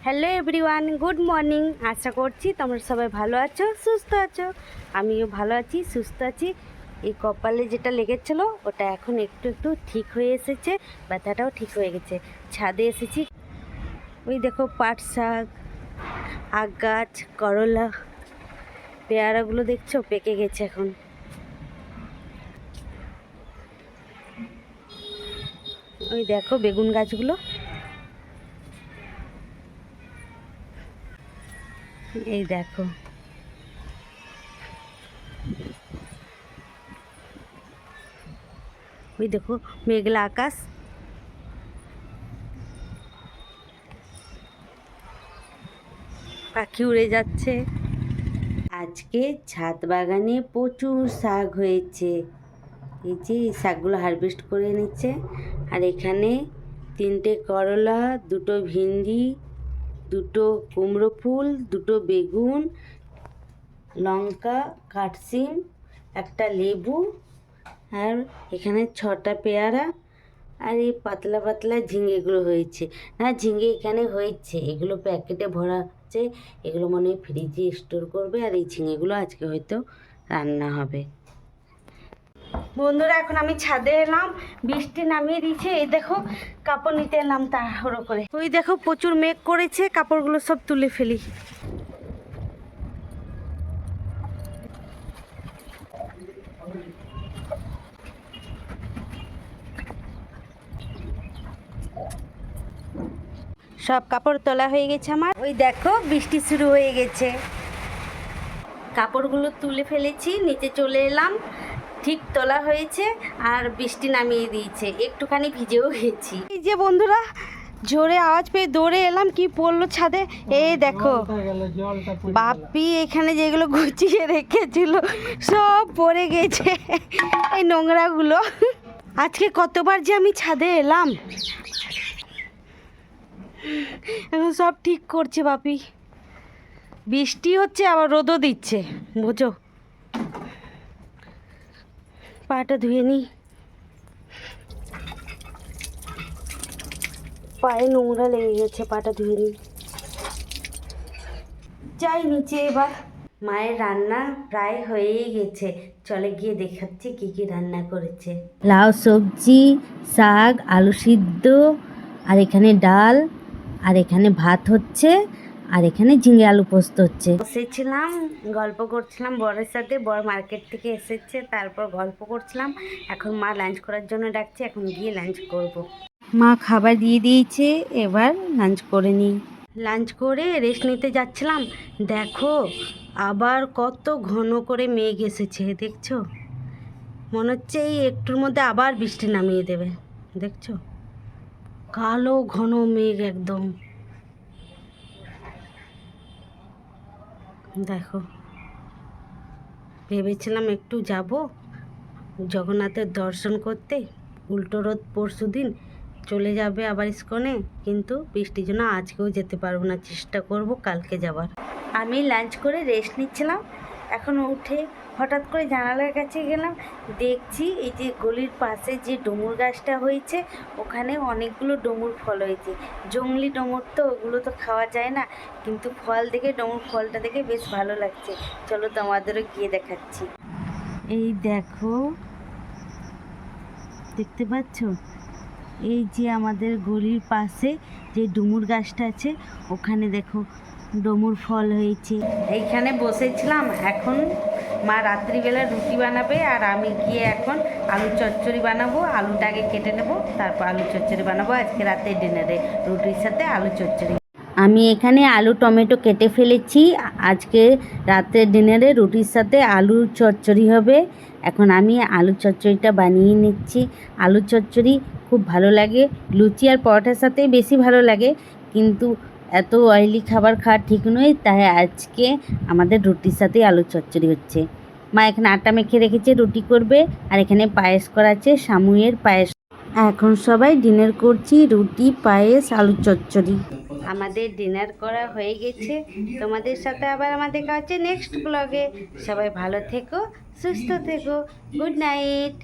Hello everyone, good morning. আশা করছি তোমরা সবাই ভালো আছো, সুস্থ আছো। আমিও ভালো আছি, সুস্থ আছি। এই কপালে যেটা লেগেছিলো ওটা এখন একটু একটু ঠিক হয়ে এসেছে, ব্যথাটাও ঠিক হয়ে গেছে। ছাদে এসেছি, ওই দেখো পাট শাক, আখ গাছ, করলা, পেয়ারাগুলো দেখছো পেকে গেছে এখন। ওই দেখো বেগুন গাছগুলো, এই দেখো। ওই দেখো মেঘলা আকাশ, পাখি উড়ে যাচ্ছে। আজকে ছাদ বাগানে প্রচুর শাক হয়েছে। এই যে এই শাকগুলো হারভেস্ট করে নিচ্ছে। আর এখানে 3টে করলা, 2টো ভিন্ডি, 2টো কুমড়ো ফুল, 2টো বেগুন, লঙ্কা, কাটসিম, একটা লেবু, আর এখানে 6টা পেয়ারা, আর এই পাতলা পাতলা ঝিঙেগুলো হয়েছে। না, ঝিঙে এখানে হয়েছে, এগুলো প্যাকেটে ভরা আছে। এগুলো মনে হয় ফ্রিজে স্টোর করবে। আর এই ঝিঙেগুলো আজকে হয়তো রান্না হবে। বন্ধুরা, এখন আমি ছাদে এলাম, বৃষ্টি নামিয়ে দিয়েছে। এই দেখো কাপড় নিতে এলাম তাড়াহুড়ো করে। ওই দেখো প্রচুর মেঘ করেছে, কাপড়গুলো সব তুলে ফেলি। সব কাপড় তোলা হয়ে গেছে আমার। ওই দেখো বৃষ্টি শুরু হয়ে গেছে, কাপড়গুলো তুলে ফেলেছি, নিচে চলে এলাম। ঠিক তোলা হয়েছে আর বৃষ্টি নামিয়ে দিয়েছে, একটুখানি ভিজেও গেছি। এই যে বন্ধুরা, জোরে আওয়াজ পেয়ে দৌড়ে এলাম, কি পড়লো ছাদে। এই দেখো বাপি এখানে যেগুলো গুছিয়ে রেখেছিল সব পড়ে গেছে, এই নোংরাগুলো। আজকে কতবার যে আমি ছাদে এলাম, এখন সব ঠিক করছে বাপি। বৃষ্টি হচ্ছে আবার রোদও দিচ্ছে, বোঝো। পাটা ধুয়ে নিই, পায়ে নোংরা লেগে গেছে, পাটা ধুয়ে নিই। যাই নিচে এবার। মায়ের রান্না প্রায় হয়েই গেছে, চলে গিয়ে দেখাচ্ছি কি কি রান্না করেছে। লাউ সবজি, শাক, আলু সিদ্ধ, আর এখানে ডাল, আর এখানে ভাত হচ্ছে, আর এখানে ঝিঙে আলু পোস্ত হচ্ছে। বসেছিলাম, গল্প করছিলাম বরের সাথে। বর মার্কেট থেকে এসেছে, তারপর গল্প করছিলাম। এখন মা লাঞ্চ করার জন্য ডাকছে, এখন গিয়ে লাঞ্চ করব। মা খাবার দিয়ে দিয়েছে, এবার লাঞ্চ করে নিই। লাঞ্চ করে রেস্ট নিতে যাচ্ছিলাম, দেখো আবার কত ঘন করে মেঘ এসেছে, দেখছো? মনে হচ্ছে এই একটুর মধ্যে আবার বৃষ্টি নামিয়ে দেবে, দেখছো? কালো ঘন মেঘ একদম, দেখো। ভেবেছিলাম একটু যাব জগন্নাথের দর্শন করতে, উল্টো রথ পরশু দিন চলে যাবে আবার ইস্কনে, কিন্তু বৃষ্টির জন্য আজকেও যেতে পারবো না, চেষ্টা করব কালকে যাবার। আমি লাঞ্চ করে রেস্ট নিচ্ছিলাম, এখন উঠে হঠাৎ করে জানালার কাছে গেলাম, দেখছি এই যে গলির পাশে যে ডুমুর গাছটা হয়েছে, ওখানে অনেকগুলো ডুমুর ফল হয়েছে। জংলি ডুমুর তো, ওগুলো তো খাওয়া যায় না, কিন্তু ফল দেখে, ডুমুর ফলটা দেখে বেশ ভালো লাগছে। চলো তোমাদেরও গিয়ে দেখাচ্ছি। এই দেখো, দেখতে পাচ্ছ? এই যে আমাদের গলির পাশে যে ডুমুর গাছটা আছে, ওখানে দেখো ডুমুর ফল হয়েছে। এইখানে বসেছিলাম, এখন মা রাত্রিবেলা রুটি বানাবে, আর আমি গিয়ে এখন আলু চচ্চড়ি বানাবো। আলুটা আগে কেটে নেব, তারপর আলু চচ্চড়ি বানাবো আজকে রাতে ডিনারে, রুটির সাথে আলু চচ্চড়ি। আমি এখানে আলু টমেটো কেটে ফেলেছি, আজকে রাতে ডিনারে রুটির সাথে আলু চচ্চড়ি হবে। এখন আমি আলু চচ্চড়িটা বানিয়ে নিচ্ছি। আলু চচ্চড়ি খুব ভালো লাগে, লুচি আর পরোটার সাথে বেশি ভালো লাগে, কিন্তু এত অয়েলি খাবার খাওয়া ঠিক নয়, তাই আজকে আমাদের রুটির সাথেই আলু চচ্চড়ি হচ্ছে। মা এখানে আটা মেখে রেখেছে, রুটি করবে। আর এখানে পায়েস করা আছে, সামুয়ের পায়েস। এখন সবাই ডিনার করছি, রুটি, পায়েস, আলু চচ্চড়ি। আমাদের ডিনার করা হয়ে গেছে। তোমাদের সাথে আবার আমার দেখা হচ্ছে নেক্সট ব্লগে। সবাই ভালো থেকো, সুস্থ থেকো, গুড নাইট।